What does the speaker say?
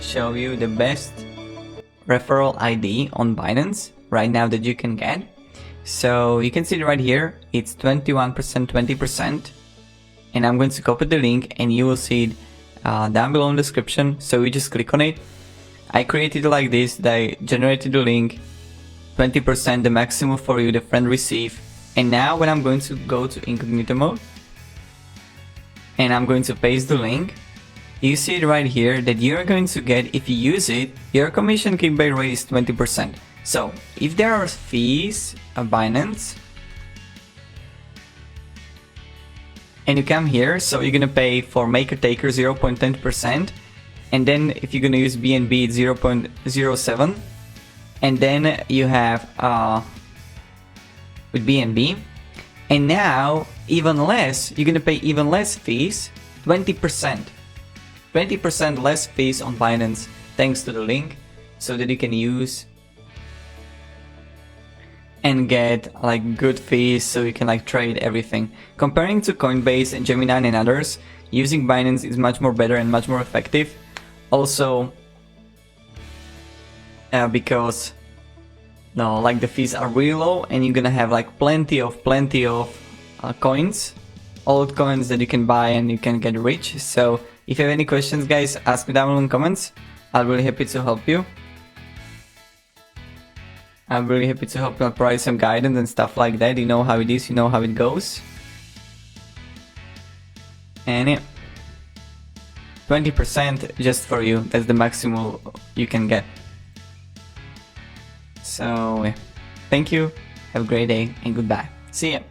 show you the best referral ID on Binance right now that you can get. So you can see it right here, it's 21%, 20%, and I'm going to copy the link and you will see it down below in the description. So you just click on it. I created it like this, I generated the link, 20% the maximum for you, the friend receive. And now when I'm going to go to incognito mode and I'm going to paste the link, you see it right here that you're going to get, if you use it, your commission kickback rate is 20%. So if there are fees on Binance and you come here, so you're gonna pay for maker taker 0.10%, and then if you're gonna use BNB it's 0.07, and then you have with BNB, and now even less, you're gonna pay even less fees, 20% less fees on Binance thanks to the link, so that you can use and get like good fees, so you can like trade everything. Comparing to Coinbase and Gemini and others, using Binance is much more better and much more effective. Also because like the fees are really low and you're gonna have like plenty of coins, altcoins that you can buy and you can get rich. So if you have any questions, guys, ask me down below in the comments. I'll be really happy to help you. I'm really happy to help you provide some guidance and stuff like that. You know how it is, you know how it goes. And yeah, 20% just for you, that's the maximum you can get. So yeah, thank you, have a great day and goodbye. See ya.